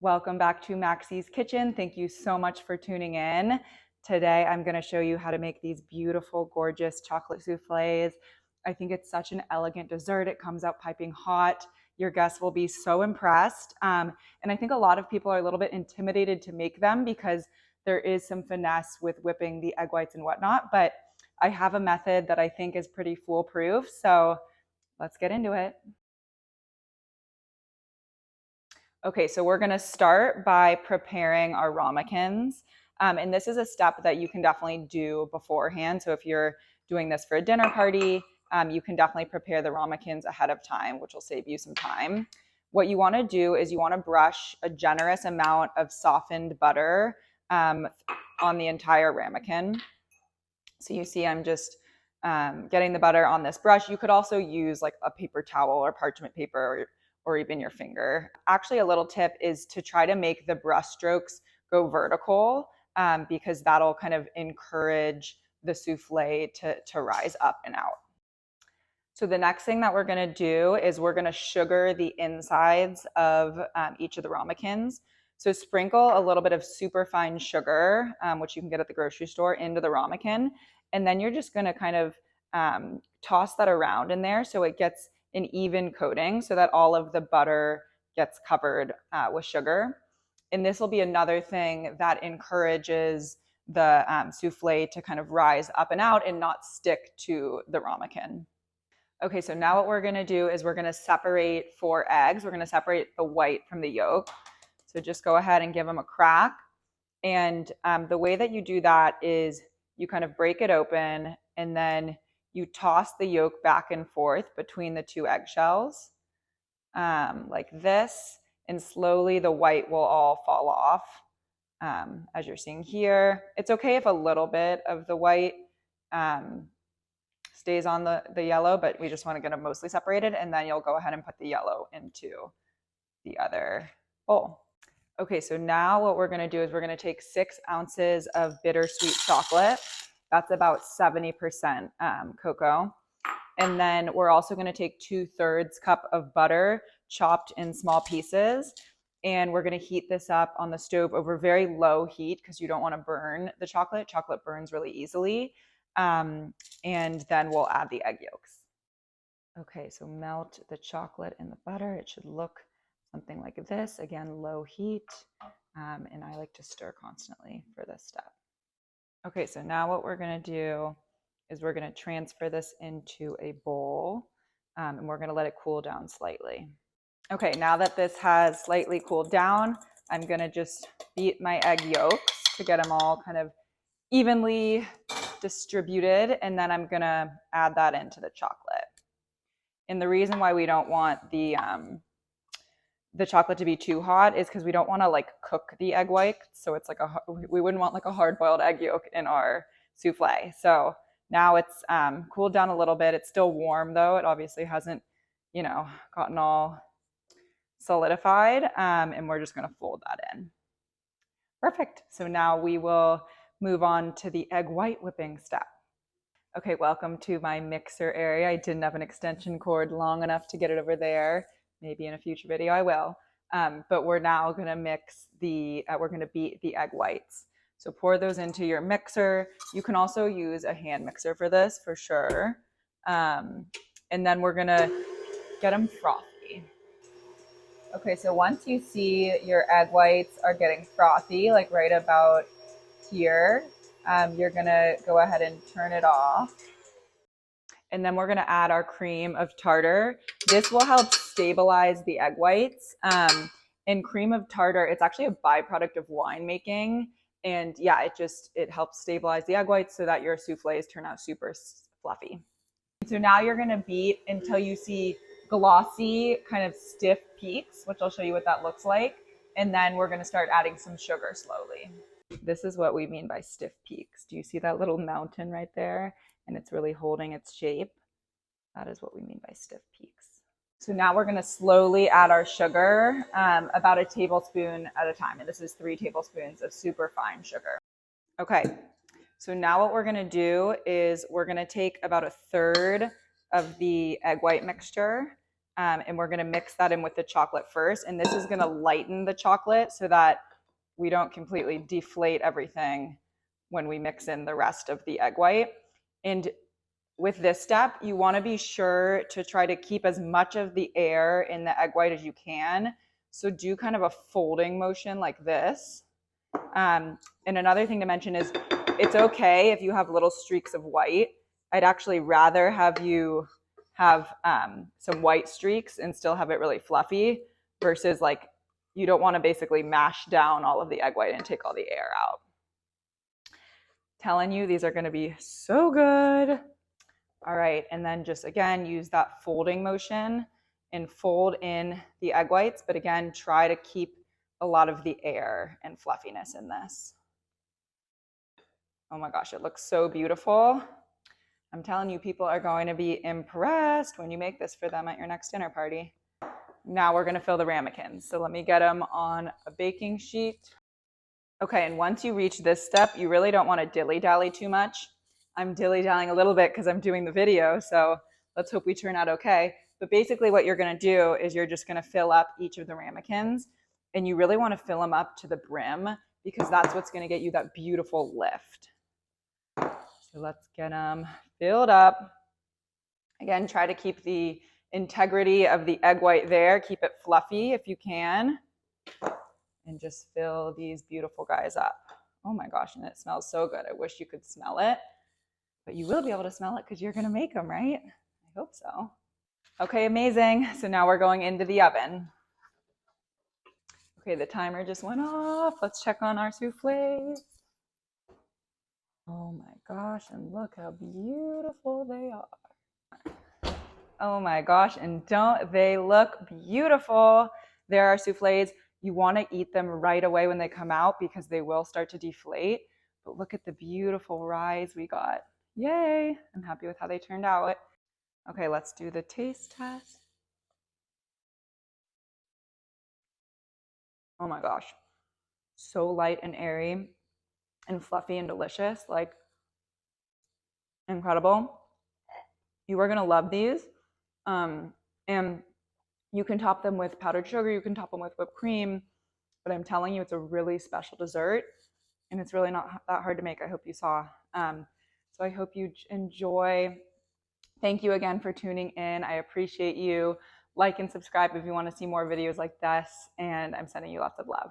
Welcome back to Maxi's Kitchen. Thank you so much for tuning in. Today I'm going to show you how to make these beautiful, gorgeous chocolate souffles. I think it's such an elegant dessert. It comes out piping hot. Your guests will be so impressed. And I think a lot of people are a little bit intimidated to make them because there is some finesse with whipping the egg whites and whatnot. But I have a method that I think is pretty foolproof. So let's get into it. Okay, so we're gonna start by preparing our ramekins. And this is a step that you can definitely do beforehand. So if you're doing this for a dinner party, you can definitely prepare the ramekins ahead of time, which will save you some time. What you wanna do is you wanna brush a generous amount of softened butter on the entire ramekin. So you see I'm just getting the butter on this brush. You could also use like a paper towel or parchment paper or even your finger. Actually, a little tip is to try to make the brush strokes go vertical because that'll kind of encourage the souffle to rise up and out. So the next thing that we're gonna do is we're gonna sugar the insides of each of the ramekins. So sprinkle a little bit of superfine sugar, which you can get at the grocery store, into the ramekin. And then you're just gonna kind of toss that around in there so it gets an even coating so that all of the butter gets covered with sugar. And this will be another thing that encourages the souffle to kind of rise up and out and not stick to the ramekin. Okay, so now what we're gonna do is we're gonna separate 4 eggs. We're gonna separate the white from the yolk. So just go ahead and give them a crack. And the way that you do that is you kind of break it open and then you toss the yolk back and forth between the 2 eggshells like this, and slowly the white will all fall off as you're seeing here. It's okay if a little bit of the white stays on the yellow, but we just want to get them mostly separated, and then you'll go ahead and put the yellow into the other bowl. Okay, so now what we're gonna do is we're gonna take 6 ounces of bittersweet chocolate. That's about 70% cocoa. And then we're also gonna take 2/3 cup of butter chopped in small pieces. And we're gonna heat this up on the stove over very low heat because you don't wanna burn the chocolate. Chocolate burns really easily. And then we'll add the egg yolks. Okay, so melt the chocolate in the butter. It should look something like this. Again, low heat. And I like to stir constantly for this step. Okay, so now what we're gonna do is we're gonna transfer this into a bowl and we're gonna let it cool down slightly. Okay, now that this has slightly cooled down, I'm gonna just beat my egg yolks to get them all kind of evenly distributed, and then I'm gonna add that into the chocolate. And the reason why we don't want the chocolate to be too hot is because we don't want to like cook the egg white. So it's like we wouldn't want like a hard boiled egg yolk in our souffle. So now it's cooled down a little bit. It's still warm though. It obviously hasn't, gotten all solidified. And we're just going to fold that in. Perfect. So now we will move on to the egg white whipping step. Okay, welcome to my mixer area. I didn't have an extension cord long enough to get it over there. Maybe in a future video I will. But we're now gonna mix we're gonna beat the egg whites. So pour those into your mixer. You can also use a hand mixer for this for sure. And then we're gonna get them frothy. Okay, so once you see your egg whites are getting frothy, like right about here, you're gonna go ahead and turn it off. And then we're gonna add our cream of tartar. This will help stabilize the egg whites. And cream of tartar, it's actually a byproduct of winemaking. And yeah, it helps stabilize the egg whites so that your souffles turn out super fluffy. So now you're gonna beat until you see glossy, kind of stiff peaks, which I'll show you what that looks like. And then we're gonna start adding some sugar slowly. This is what we mean by stiff peaks. Do you see that little mountain right there? And it's really holding its shape. That is what we mean by stiff peaks. So now we're gonna slowly add our sugar, about a tablespoon at a time. And this is 3 tablespoons of superfine sugar. Okay, so now what we're gonna do is we're gonna take about 1/3 of the egg white mixture And we're gonna mix that in with the chocolate first. And this is gonna lighten the chocolate so that we don't completely deflate everything when we mix in the rest of the egg white. And with this step, you wanna be sure to try to keep as much of the air in the egg white as you can. So do kind of a folding motion like this. And another thing to mention is it's okay if you have little streaks of white. I'd actually rather have you have some white streaks and still have it really fluffy versus like you don't want to basically mash down all of the egg white and take all the air out. Telling you, these are going to be so good. All right, and then just again, use that folding motion and fold in the egg whites, but again, try to keep a lot of the air and fluffiness in this. Oh my gosh, it looks so beautiful. I'm telling you, people are going to be impressed when you make this for them at your next dinner party. Now we're going to fill the ramekins. So let me get them on a baking sheet. Okay, and once you reach this step, you really don't want to dilly-dally too much. I'm dilly-dallying a little bit because I'm doing the video, so let's hope we turn out okay. But basically what you're going to do is you're just going to fill up each of the ramekins, and you really want to fill them up to the brim because that's what's going to get you that beautiful lift. So let's get them filled up. Again, try to keep the integrity of the egg white there. Keep it fluffy if you can. And just fill these beautiful guys up. Oh my gosh, and it smells so good. I wish you could smell it. But you will be able to smell it because you're going to make them, right? I hope so. Okay, amazing. So now we're going into the oven. Okay, the timer just went off. Let's check on our souffles. Oh my gosh, and look how beautiful they are. Oh my gosh, and don't they look beautiful? There are souffles. You want to eat them right away when they come out because they will start to deflate. But look at the beautiful rise we got. Yay! I'm happy with how they turned out. Okay, let's do the taste test. Oh my gosh. So light and airy and fluffy and delicious. Like, incredible. You are going to love these. And you can top them with powdered sugar. You can top them with whipped cream. But I'm telling you, it's a really special dessert. And it's really not that hard to make. I hope you saw. So I hope you enjoy. Thank you again for tuning in. I appreciate you. Like and subscribe if you want to see more videos like this. And I'm sending you lots of love.